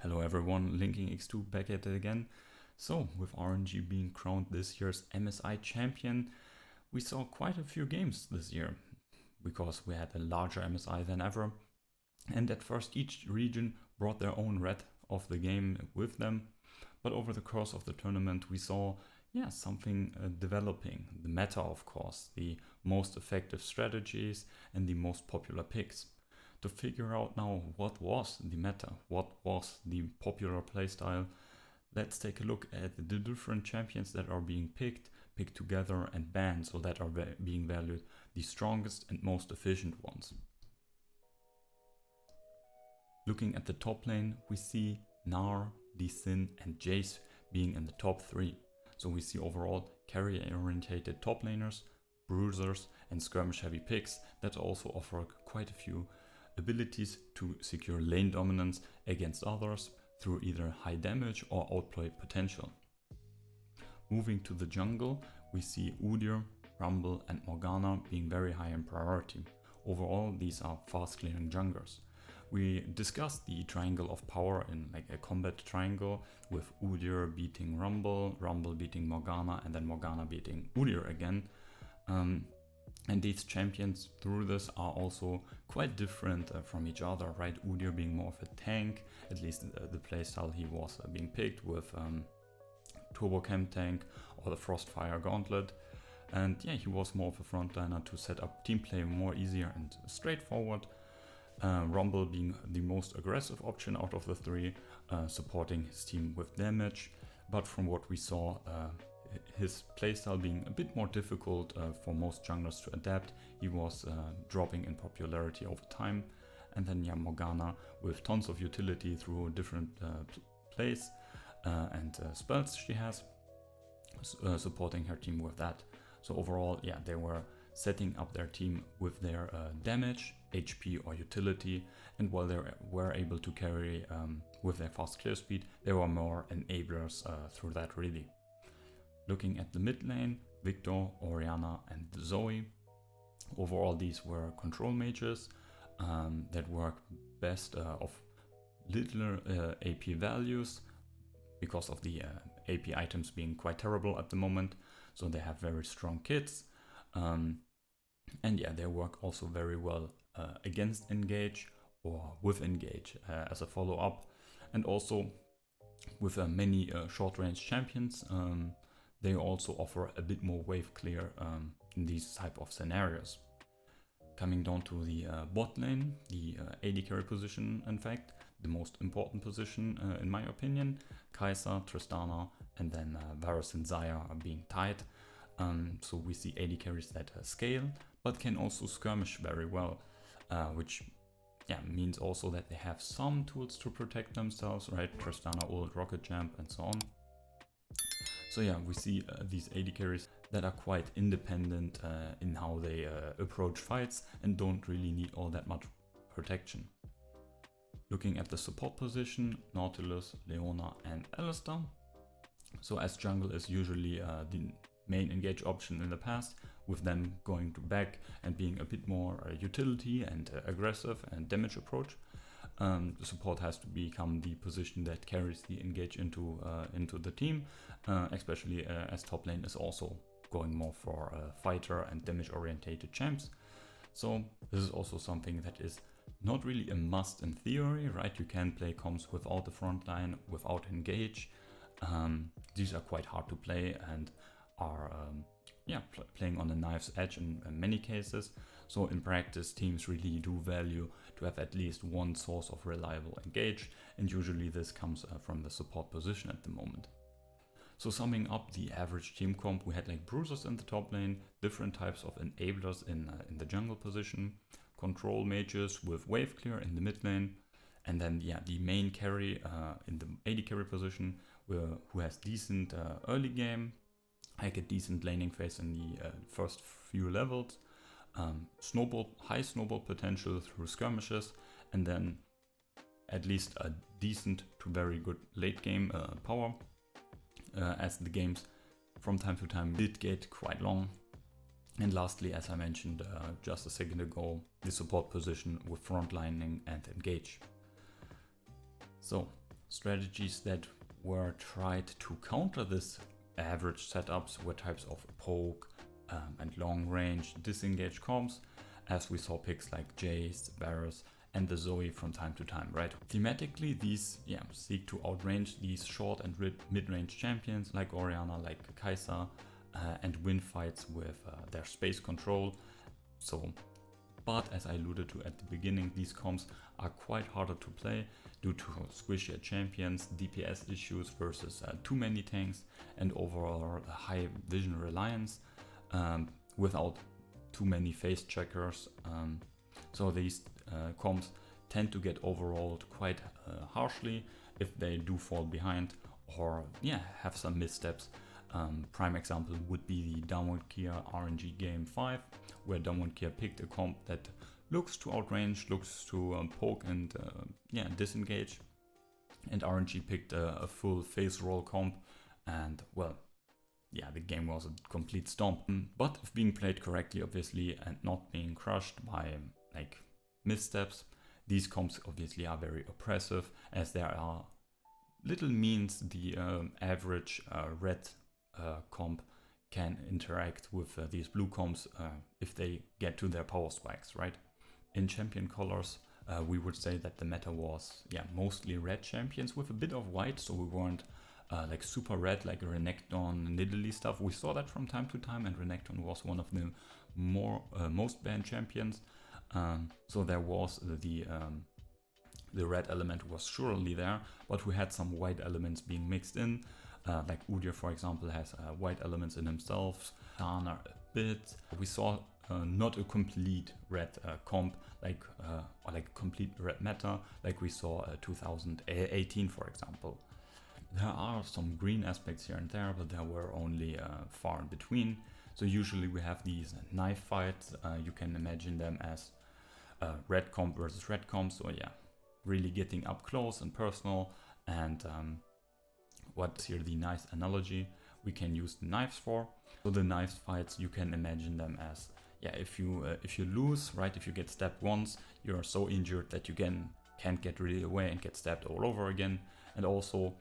Hello everyone, Linking X2 back at it again. So, with RNG being crowned this year's MSI Champion, we saw quite a few games this year, because we had a larger MSI than ever. And at first each region brought their own red of the game with them. But over the course of the tournament we saw something developing. The meta, of course, the most effective strategies and the most popular picks. To figure out now what was the meta, what was the popular playstyle, let's take a look at the different champions that are being picked together and banned, so that are being valued the strongest and most efficient ones. Looking at the top lane, we see Gnar, Lee Sin and Jace being in the top 3. So we see overall carry-orientated top laners, bruisers and skirmish-heavy picks that also offer quite a few abilities to secure lane dominance against others through either high damage or outplay potential. Moving to the jungle, we see Udyr, Rumble and Morgana being very high in priority. Overall, these are fast clearing junglers. We discussed the triangle of power in like a combat triangle, with Udyr beating Rumble, Rumble beating Morgana, and then Morgana beating Udyr again. And these champions through this are also quite different from each other, right? Udyr being more of a tank, at least the playstyle he was being picked with Turbo Chem Tank or the Frostfire Gauntlet. And yeah, he was more of a frontliner to set up team play more easier and straightforward. Rumble being the most aggressive option out of the three, supporting his team with damage. But from what we saw, his playstyle being a bit more difficult for most junglers to adapt, he was dropping in popularity over time. And then Morgana with tons of utility through different plays and spells she has, supporting her team with that. So overall, they were setting up their team with their damage, HP or utility, and while they were able to carry with their fast clear speed, they were more enablers through that really. Looking at the mid lane, Victor, Orianna and Zoe. Overall these were control mages that work best of little AP values because of the AP items being quite terrible at the moment, so they have very strong kits. And they work also very well against engage or with engage as a follow-up, and also with many short range champions. They also offer a bit more wave clear in these type of scenarios. Coming down to the bot lane, the AD carry position, in fact, the most important position in my opinion, Kaisa, Tristana and then Varus and Xayah are being tied. So we see AD carries that scale, but can also skirmish very well, which means also that they have some tools to protect themselves, right? Tristana ult, rocket jump and so on. So we see these AD carries that are quite independent in how they approach fights and don't really need all that much protection. Looking at the support position, Nautilus, Leona and Alistar. So as jungle is usually the main engage option in the past, with them going to back and being a bit more utility and aggressive and damage approach, the support has to become the position that carries the engage into the team, especially as top lane is also going more for fighter and damage orientated champs. So this is also something that is not really a must in theory, right? You can play comps without the front line, without engage. These are quite hard to play and are playing on the knife's edge in many cases. So in practice, teams really do value to have at least one source of reliable engage, and usually this comes from the support position at the moment. So summing up the average team comp, we had like bruisers in the top lane, different types of enablers in the jungle position, control mages with wave clear in the mid lane, and then the main carry in the AD carry position, who has decent early game, like a decent laning phase in the first few levels, high snowball potential through skirmishes, and then at least a decent to very good late game power, as the games from time to time did get quite long. And lastly, as I mentioned just a second ago, the support position with frontlining and engage. So Strategies that were tried to counter this average setups were types of poke and long range disengage comps, as we saw picks like Jace, Varus and the Zoe from time to time, right? Thematically, these seek to outrange these short and mid-range champions like Orianna, like Kaisa, and win fights with their space control. But as I alluded to at the beginning, these comps are quite harder to play due to squishier champions, DPS issues versus too many tanks, and overall high vision reliance without too many face checkers. So these comps tend to get overrolled quite harshly if they do fall behind or have some missteps. Prime example would be the Downward Gear RNG Game 5, where Downward Gear picked a comp that looks to outrange, looks to poke and disengage, and RNG picked a full face roll comp, and well, the game was a complete stomp. But if being played correctly, obviously, and not being crushed by like missteps, these comps obviously are very oppressive, as there are little means the average red comp can interact with these blue comps if they get to their power spikes, right? In champion colors, we would say that the meta was mostly red champions with a bit of white, so we weren't like super red like Renekton, Nidalee stuff. We saw that from time to time, and Renekton was one of the most banned champions. So there was the red element was surely there, but we had some white elements being mixed in. Like Udyr, for example, has white elements in himself, Tana a bit. We saw not a complete red comp, or like complete red meta, like we saw 2018, for example. There are some green aspects here and there, but there were only far in between. So usually we have these knife fights. You can imagine them as red comp versus red comp. So really getting up close and personal. And what's here the nice analogy we can use the knives for. So the knives fights, you can imagine them as if you lose, right, if you get stabbed once, you're so injured that you can't get really away and get stabbed all over again. And also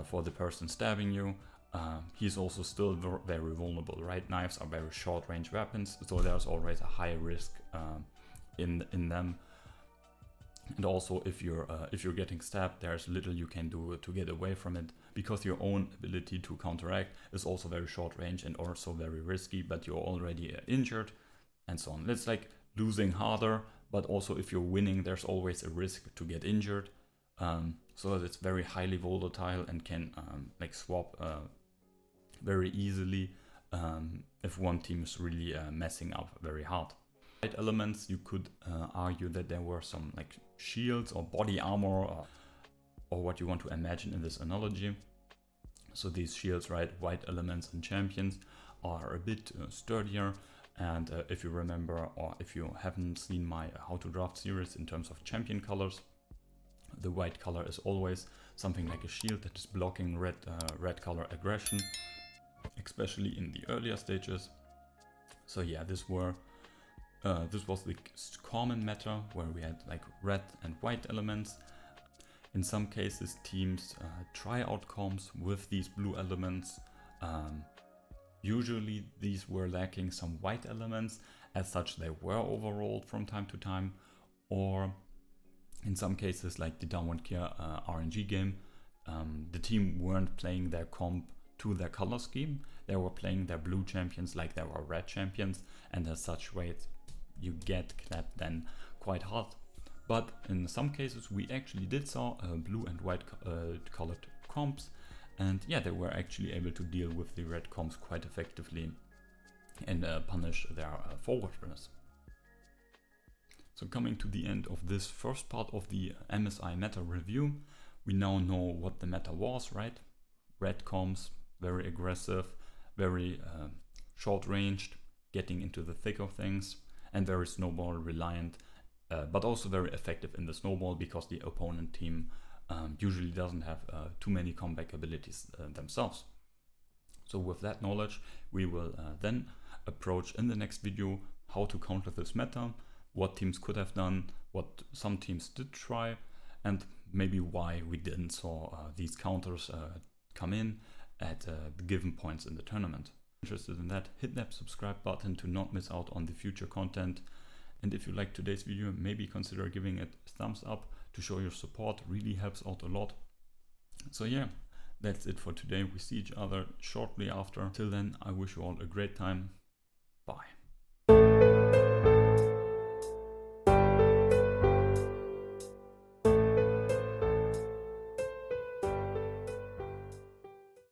for the person stabbing you, he's also still very vulnerable, right? Knives are very short range weapons, so there's always a high risk in them. And also if you're getting stabbed, there's little you can do to get away from it, because your own ability to counteract is also very short range and also very risky, but you're already injured and so on. It's like losing harder, but also if you're winning, there's always a risk to get injured. So it's very highly volatile and can like swap very easily if one team is really messing up very hard. White elements, you could argue that there were some like shields or body armor or what you want to imagine in this analogy. So these shields, right, white elements and champions are a bit sturdier. And if you remember, or if you haven't seen my How to Draft series in terms of champion colors, the white color is always something like a shield that is blocking red color aggression, especially in the earlier stages. So this was the common meta where we had like red and white elements. In some cases, teams try out comps with these blue elements. Usually these were lacking some white elements, as such they were overrolled from time to time, or in some cases like the Downward Gear RNG game, the team weren't playing their comp to their color scheme, they were playing their blue champions like they were red champions, and as such you get clapped then quite hard. But in some cases we actually did saw blue and white colored comps, and they were actually able to deal with the red comps quite effectively and punish their forwardness. So coming to the end of this first part of the MSI meta review, we now know what the meta was, right? Red comps, very aggressive, very short ranged, getting into the thick of things, and very snowball reliant, but also very effective in the snowball because the opponent team usually doesn't have too many comeback abilities themselves. So with that knowledge, we will then approach in the next video how to counter this meta, what teams could have done, what some teams did try, and maybe why we didn't saw these counters come in at the given points in the tournament. Interested in that, hit that subscribe button to not miss out on the future content. And if you liked today's video, maybe consider giving it a thumbs up to show your support. Really helps out a lot. So yeah, that's it for today. We see each other shortly after. Till then, I wish you all a great time. Bye.